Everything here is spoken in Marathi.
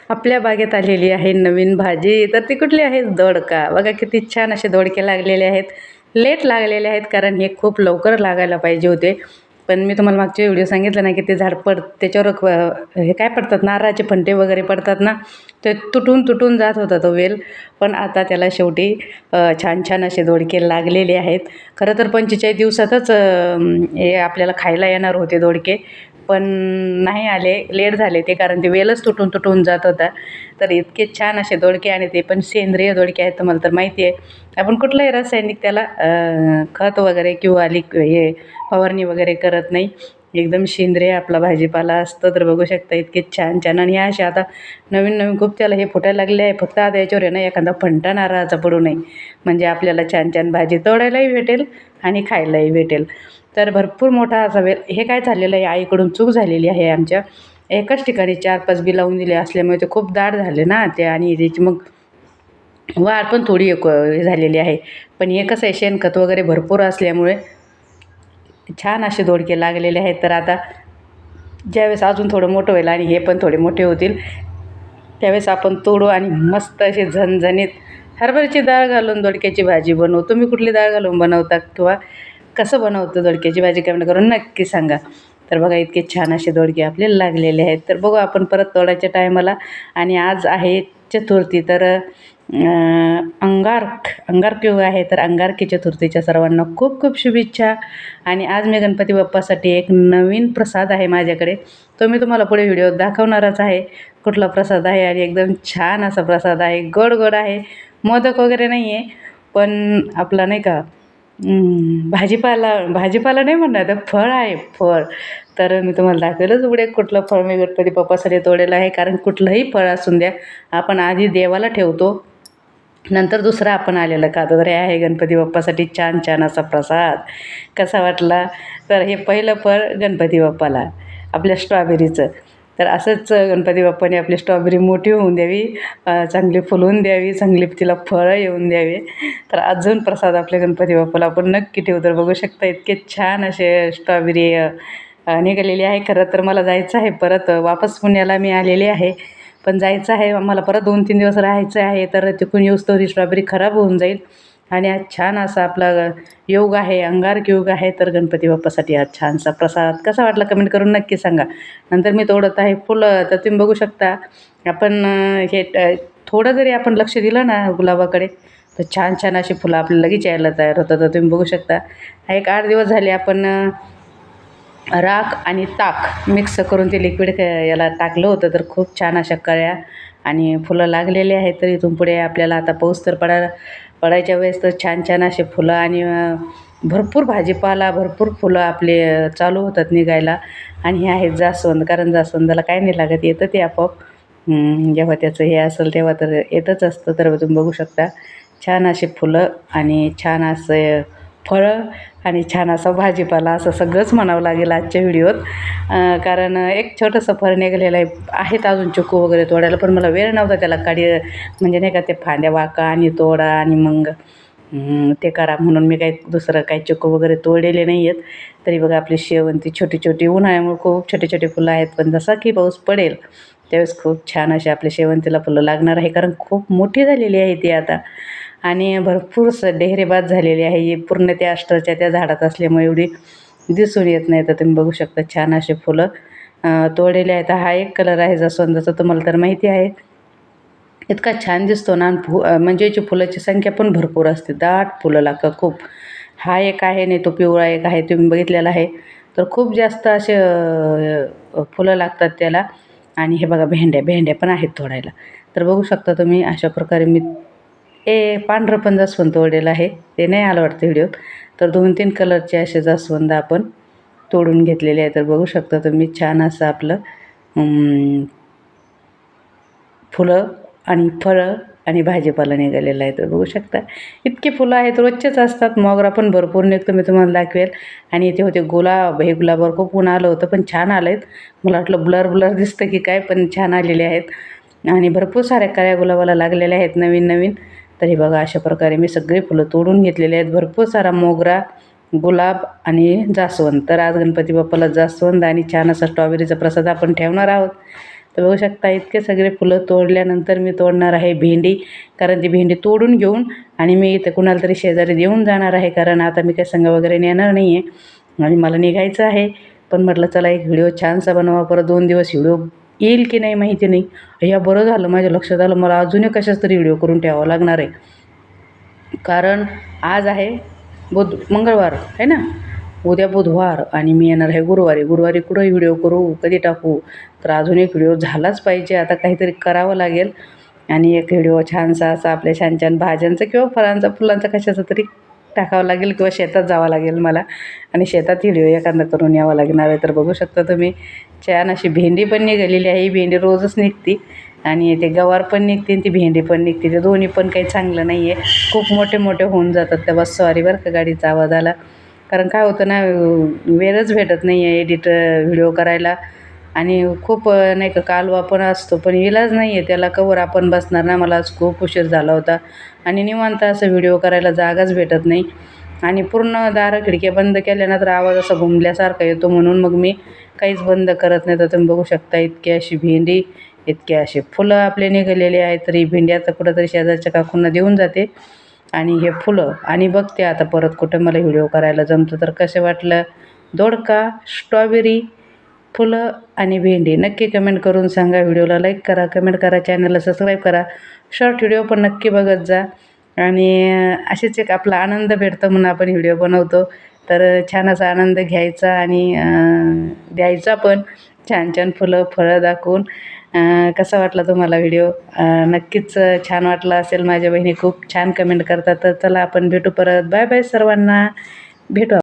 आपल्या बागेत आलेली आहे नवीन भाजी. तर ती कुठली आहे? दोडका. बघा किती छान असे दोडके लागलेले आहेत. लेट लागलेले आहेत कारण हे खूप लवकर लागायला पाहिजे होते. पण मी तुम्हाला मागचे व्हिडिओ सांगितलं ना की ते झाड त्याच्यावर हे काय पडतात, नारळाचे फंटे वगैरे पडतात ना, ते तुटून तुटून जात होता तो वेल. पण आता त्याला शेवटी छान छान असे दोडके लागलेले आहेत. खरं तर 45 दिवसातच हे आपल्याला खायला येणार होते दोडके. पण नाही आले, लेट झाले ते, कारण ते वेलच तुटून तुटून जात होता. तर इतके छान असे दोडके, आणि ते पण सेंद्रिय दोडके आहेत. तुम्हाला तर माहिती आहे आपण कुठलंही रासायनिक त्याला खत वगैरे किंवा हे फवारणी वगैरे करत नाही. एकदम सेंद्रिय आपला भाजीपाला असतो. तर बघू शकता इतके छान छान. आणि असे आता नवीन नवीन खूप त्याला हे फुटायला लागले आहे. फक्त आता याच्यावर आहे ना एखादा फंटा नारळाचा पडू नये, म्हणजे आपल्याला छान छान भाजी तोडायलाही भेटेल आणि खायलाही भेटेल. तर भरपूर मोठा असा वेल. हे काय झालेलं आहे, आईकडून चूक झालेली आहे आमच्या. एकाच ठिकाणी 4-5 बी लावून दिले असल्यामुळे ते खूप दाट झाले ना ते, आणि त्याची मग वाढ पण थोडी हे झालेली आहे. पण हे कसं आहे, शेणखत वगैरे भरपूर असल्यामुळे छान असे दोडके लागलेले आहेत. तर आता ज्यावेळेस अजून थोडं मोठं होईल आणि हे पण थोडे मोठे होतील, त्यावेळेस आपण तोडू आणि मस्त असे झणझणीत हरभऱ्याची डाळ घालून दोडक्याची भाजी बनवू. तुम्ही कुठली डाळ घालून बनवता किंवा कसं बनवतं दोडक्याची भाजी, कमेंट करून नक्की सांगा. तर बघा इतके छान असे दोडके आपल्याला लागलेले आहेत. तर बघू आपण परत तोडायच्या टायमाला. आणि आज आहे चतुर्थी. तर अंगारकी आहे. तर अंगारकी चतुर्थीच्या सर्वांना खूप खूप शुभेच्छा. आणि आज मी गणपती बाप्पासाठी एक नवीन प्रसाद आहे माझ्याकडे, तो मी तुम्हाला पुढे व्हिडिओ दाखवणारच आहे. कुठला प्रसाद आहे, आणि एकदम छान असा प्रसाद आहे. गोड गोड आहे, मोदक वगैरे नाही आहे, पण आपला नाही का भाजीपाला नाही म्हणणार, तर फळ आहे, फळ. तर मी तुम्हाला दाखवेलच पुढे कुठलं फळ मी गणपती बाप्पासाठी तोडेलं आहे. कारण कुठलंही फळ असून द्या, आपण आधी देवाला ठेवतो, नंतर दुसरं आपण आलेलं खातो. तर हे आहे गणपती बाप्पासाठी छान छान असा प्रसाद. कसा वाटला? तर हे पहिलं फळ गणपती बाप्पाला आपल्या स्ट्रॉबेरीचं. तर असंच गणपती बाप्पाने आपली स्ट्रॉबेरी मोठी होऊन द्यावी, चांगली फुलवून द्यावी, चांगली तिला फळं येऊन द्यावी. तर अजून प्रसाद आपल्या गणपती बाप्पाला आपण नक्की ठेवू. तर बघू शकता इतके छान असे स्ट्रॉबेरी निघालेली आहे. खरं तर मला जायचं आहे परत, वापस पुण्याला मी आलेले आहे, पण जायचं आहे मला परत 2-3 दिवस राहायचं आहे. तर तिकडून येऊस्तोवर ही स्ट्रॉबेरी खराब होऊन जाईल. आणि आज छान असा आपला योग आहे, अंगारकी योग आहे. तर गणपती बाप्पासाठी आज छानसा प्रसाद कसा वाटला कमेंट करून नक्की सांगा. नंतर मी तोडत आहे फुलं. तर तुम्ही बघू शकता आपण हे थोडं जरी आपण लक्ष दिलं ना गुलाबाकडे, तर छान छान अशी फुलं आपल्याला लगेच यायला तयार होतात. तर तुम्ही बघू शकता. एक 8 दिवस झाले आपण राख आणि ताक मिक्स करून ते लिक्विड याला टाकलं होतं. तर खूप छान अशा कळ्या आणि फुलं लागलेले आहेत. तर इथून पुढे आपल्याला आता पाऊस तर पडायच्या वेळेस तर छान छान असे फुलं आणि भरपूर भाजीपाला, भरपूर फुलं आपले चालू होतात निघायला. आणि हे आहेत जास्वंद, कारण जास्वंदाला काय नाही लागत, येतं ते आपोआप. जेव्हा त्याचं हे असेल तेव्हा तर येतच असतं. तर तुम्ही बघू शकता छान अशी फुलं आणि छान असं फळं आणि छान असा भाजीपाला, असं सगळंच म्हणावं लागेल आजच्या व्हिडिओत. कारण एक छोटंसं फळ निघालेलं आहे. आहेत अजून चिकू वगैरे तोडायला, पण मला वेळ नव्हता त्याला म्हणजे नाही का ते फांद्या वाका आणि तोडा आणि मग ते करा, म्हणून मी काही दुसरं काही चिकू वगैरे तोडलेले नाही आहेत. तरी बघा आपली शेवंती छोटी छोटी, उन्हाळ्यामुळे खूप छोटे छोटे फुलं आहेत, पण जसा की पाऊस पडेल त्यावेळेस खूप छान अशी आपल्या शेवंतीला फुलं लागणार आहे. कारण खूप मोठी झालेली आहे ती आता, आणि भरपूर डेहरेबाज झालेली आहे. ही पूर्ण त्या अष्टरच्या त्या झाडात असल्यामुळे एवढी दिसून येत नाही. तर तुम्ही बघू शकता छान असे फुलं तोडलेले आहेत. हा एक कलर आहे जास्वंदाचा, तुम्हाला तर माहिती आहे. इतका छान दिसतो ना, म्हणजे याची फुलाची संख्या पण भरपूर असते, दाट फुलं लागतात खूप. हा एक आहे, नाही तो पिवळा एक आहे, तुम्ही बघितलेला आहे. तर खूप जास्त असे फुलं लागतात त्याला. आणि हे बघा भेंड्या पण आहेत तोडायला. तर बघू शकता तुम्ही अशा प्रकारे मी पांढरं पण जास्वंद तोडलेलं आहे, ते नाही आलं वाटतं व्हिडिओत. तर 2-3 कलरचे असे जास्वंद आपण तोडून घेतलेले आहे. तर बघू शकता तुम्ही छान असं आपलं फुलं आणि फळं आणि भाजीपाला निघालेला आहे. तर बघू शकता इतकी फुलं आहेत, रोजचेच असतात. मोगरा पण भरपूर निघतो, मी तुम्हाला दाखवेल. आणि इथे होते गुलाब, हे गुलाबावर खूप ऊन आलं होतं, पण छान आलं आहेत. मला वाटलं ब्लर दिसतं की काय, पण छान आलेले आहेत. आणि भरपूर साऱ्या काळ्या गुलाबाला लागलेल्या आहेत नवीन नवीन. तर हे बघा अशा प्रकारे मी सगळी फुलं तोडून घेतलेली आहेत. भरपूर सारा मोगरा, गुलाब आणि जास्वंद. तर आज गणपती बाप्पाला जास्वंद आणि छान असा स्ट्रॉबेरीचा प्रसाद आपण ठेवणार आहोत. तर बघू शकता इतके सगळे फुलं तोडल्यानंतर मी तोडणार आहे भेंडी, कारण ती भेंडी तोडून घेऊन आणि मी इथे कुणाला तरी शेजारी देऊन जाणार आहे, कारण आता मी काही संग वगैरे नेणार नाही आहे आणि मला निघायचं आहे. पण म्हटलं चला एक व्हिडिओ छानसा बनवा, परत 2 दिवस व्हिडिओ येईल की नाही माहिती नाही. ह्या बरं झालं माझ्या लक्षात आलं, मला अजून एक कशाच तरी व्हिडिओ करून ठेवावं लागणार आहे, कारण आज आहे मंगळवार आहे ना, उद्या बुधवार आणि मी येणार आहे गुरुवारी. गुरुवारी कुठं व्हिडिओ करू, कधी टाकू, तर अजून एक व्हिडिओ झालाच पाहिजे. आता काहीतरी करावं लागेल आणि एक व्हिडिओ छानसा असा आपल्या छान छान भाज्यांचा किंवा फळांचा फुलांचा कशाचा तरी टाकावं लागेल किंवा शेतात जावं लागेल मला आणि शेतात व्हिडिओ एखादा करून यावं लागणार आहे. तर बघू शकता तुम्ही छान अशी भेंडी पण निघालेली आहे. ही भेंडी रोजच निघते आणि ते गवार पण निघते आणि ती भेंडी पण निघते. ते दोन्ही पण काही चांगलं नाही आहे, खूप मोठे मोठे होऊन जातात. तेव्हा सॉरी बरं का गाडीचा आवाज आला, कारण काय होतं ना वेळच भेटत नाही आहे एडिट व्हिडिओ करायला आणि खूप नाही का कालवा पण असतो, पण इलाज नाही आहे त्याला, कवर आपण बसणार ना. मला आज खूप उशीर झाला होता आणि निवांत असं व्हिडिओ करायला जागाच भेटत नाही आणि पूर्ण दारं खिडक्या बंद केल्यानंतर आवाज असा घुमल्यासारखा येतो, म्हणून मग मी काहीच बंद करत नाही. तर तुम्ही बघू शकता इतकी अशी भेंडी, इतके असे फुलं आपले निघालेले आहेत. तरी भेंड्याचं कुठंतरी शेजारच्या काकूंना देऊन जाते आणि हे फुलं आणि बघते आता परत कुठं मला व्हिडिओ करायला जमतं. तर कसं वाटलं दोडका, स्ट्रॉबेरी, फुलं आणि भेंडी नक्की कमेंट करून सांगा. व्हिडिओला लाईक करा, कमेंट करा, चॅनलला सबस्क्राईब करा. शॉर्ट व्हिडिओ पण नक्की बघत जा आणि असेच एक आपला आनंद भेटतो म्हणून आपण व्हिडिओ बनवतो. तर छान असा आनंद घ्यायचा आणि द्यायचा पण, छान छान फुलं फळं दाखवून. कसा वाटला तुम्हाला व्हिडिओ? नक्कीच छान वाटला असेल. माझ्या बहिणी खूप छान कमेंट करतात. तर चला आपण भेटू परत. बाय बाय सर्वांना, भेटू.